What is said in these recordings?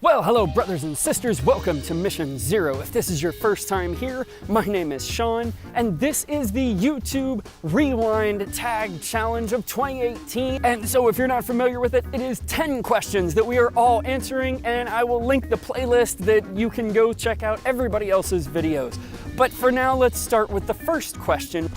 Well, hello brothers and sisters, welcome to Mission Zero. If this is your first time here, my name is Sean, and this is the YouTube Rewind Tag Challenge of 2018. And so if you're not familiar with it, it is 10 questions that we are all answering, and I will link the playlist that you can go check out everybody else's videos. But for now, let's start with the first question.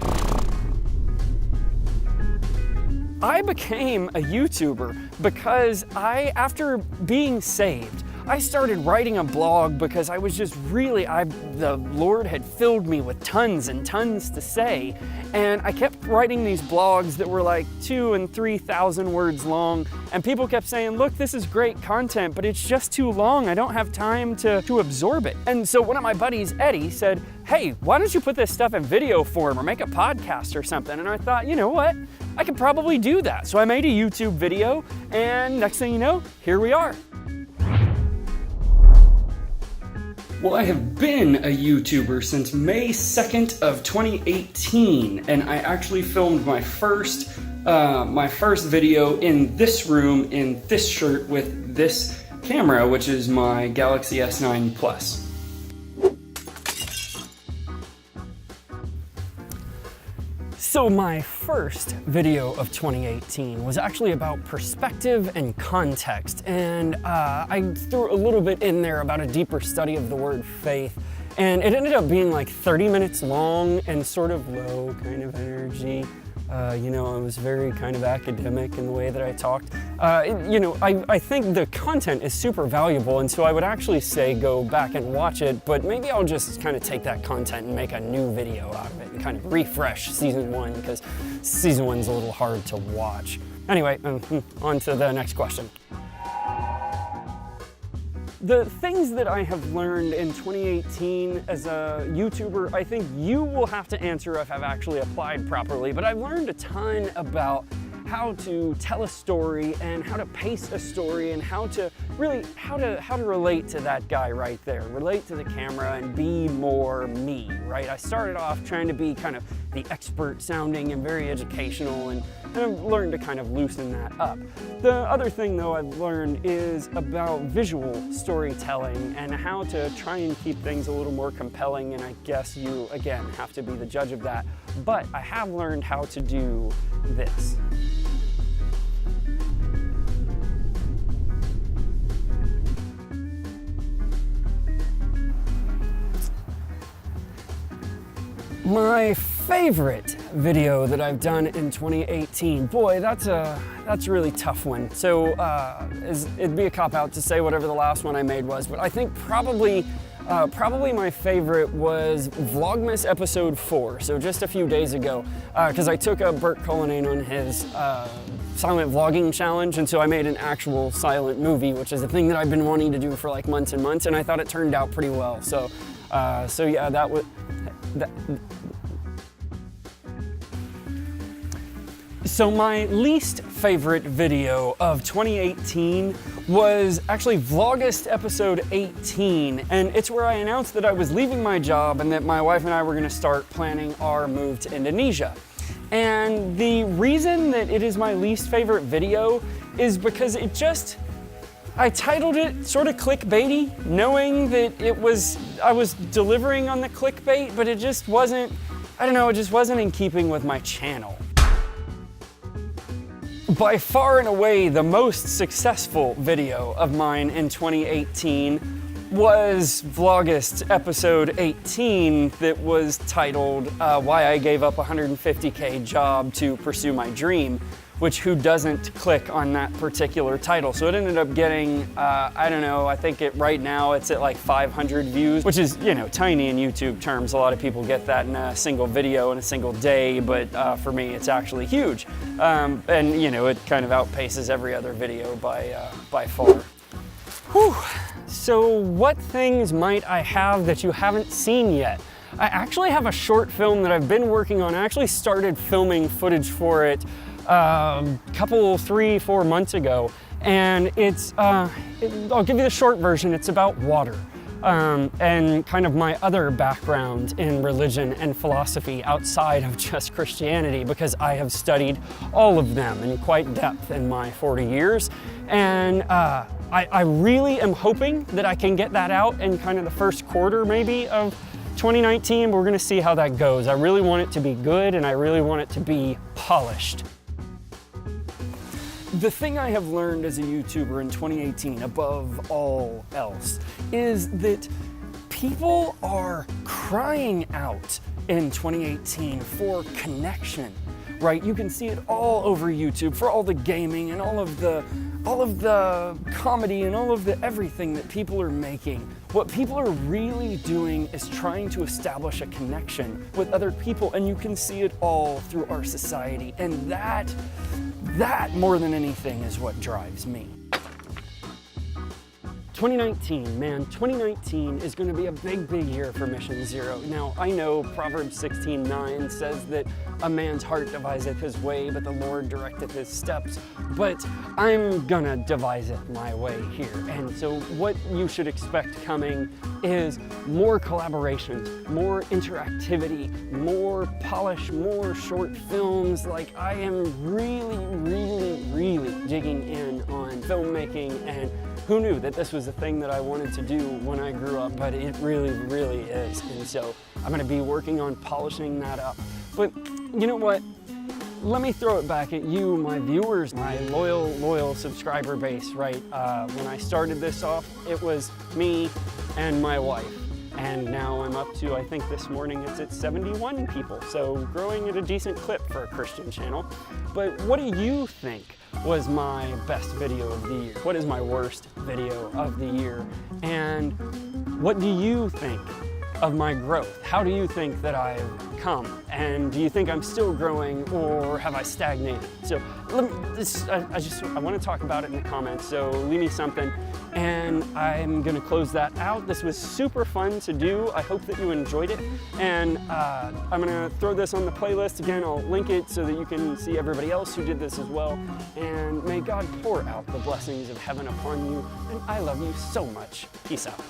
I became a YouTuber because after being saved, I started writing a blog because I was just really, the Lord had filled me with tons and tons to say. And I kept writing these blogs that were like 2,000 and 3,000 words long. And people kept saying, look, this is great content, but it's just too long. I don't have time to absorb it. And so one of my buddies, Eddie, said, hey, why don't you put this stuff in video form or make a podcast or something? And I thought, you know what? I could probably do that. So I made a YouTube video, and next thing you know, here we are. Well, I have been a YouTuber since May 2nd of 2018, and I actually filmed my first video in this room in this shirt with this camera, which is my Galaxy S9 Plus. So my first video of 2018 was actually about perspective and context, and I threw a little bit in there about a deeper study of the word faith, and it ended up being like 30 minutes long and sort of low kind of energy. You know, I was very kind of academic in the way that I talked. You know, I think the content is super valuable, and so I would actually say go back and watch it, but maybe I'll just kind of take that content and make a new video out of it and kind of refresh season 1, because season 1's a little hard to watch. Anyway, on to the next question. The things that I have learned in 2018 as a YouTuber, I think you will have to answer if I've actually applied properly, but I've learned a ton about how to tell a story and how to pace a story and how to relate to that guy right there, relate to the camera and be more me, right? I started off trying to be kind of the expert sounding and very educational, and I've learned to kind of loosen that up. The other thing though I've learned is about visual storytelling and how to try and keep things a little more compelling, and I guess you, again, have to be the judge of that. But I have learned how to do this. My favorite video that I've done in 2018, boy, that's a really tough one. So it'd be a cop-out to say whatever the last one I made was, but I think probably my favorite was Vlogmas episode 4, so just a few days ago, because I took Bert Cullinane on his silent vlogging challenge, and so I made an actual silent movie, which is a thing that I've been wanting to do for like months and months, and I thought it turned out pretty well. So yeah, that was... So my least favorite video of 2018 was actually Vlogust episode 18, and it's where I announced that I was leaving my job and that my wife and I were going to start planning our move to Indonesia. And the reason that it is my least favorite video is because I titled it sort of clickbaity, knowing that I was delivering on the clickbait, but it just wasn't, I don't know, it just wasn't in keeping with my channel. By far and away, the most successful video of mine in 2018 was Vlogust episode 18 that was titled Why I Gave Up a $150K Job to Pursue My Dream, which who doesn't click on that particular title? So it ended up getting, I don't know, I think right now it's at like 500 views, which is, you know, tiny in YouTube terms. A lot of people get that in a single video in a single day, but for me it's actually huge. And you know, it kind of outpaces every other video by far. Whew. So what things might I have that you haven't seen yet? I actually have a short film that I've been working on. I actually started filming footage for it couple, 3-4 months ago, and it's, I'll give you the short version, it's about water. and kind of my other background in religion and philosophy outside of just Christianity, because I have studied all of them in quite depth in my 40 years. And I really am hoping that I can get that out in kind of the first quarter maybe of 2019. We're gonna see how that goes. I really want it to be good, and I really want it to be polished. The thing I have learned as a YouTuber in 2018, above all else, is that people are crying out in 2018 for connection, right? You can see it all over YouTube for all the gaming and all of the comedy and all of the everything that people are making. What people are really doing is trying to establish a connection with other people, and you can see it all through our society. And that more than anything is what drives me. 2019, man, 2019 is going to be a big, big year for Mission Zero. Now, I know Proverbs 16:9 says that a man's heart deviseth his way, but the Lord directeth his steps. But I'm gonna devise it my way here. And so what you should expect coming is more collaborations, more interactivity, more polish, more short films. Like, I am really, really, really digging in on filmmaking, and who knew that this was a thing that I wanted to do when I grew up, but it really, really is. And so I'm gonna be working on polishing that up. But you know what? Let me throw it back at you, my viewers, my loyal subscriber base, right? When I started this off, it was me and my wife. And now I'm up to, I think this morning it's at 71 people. So growing at a decent clip for a Christian channel. But what do you think was my best video of the year? What is my worst video of the year? And what do you think of my growth? How do you think that I've come? And do you think I'm still growing, or have I stagnated? So I want to talk about it in the comments, so leave me something, and I'm gonna close that out. This was super fun to do. I hope that you enjoyed it, and I'm gonna throw this on the playlist again. I'll link it so that you can see everybody else who did this as well, and may God pour out the blessings of heaven upon you, and I love you so much. Peace out.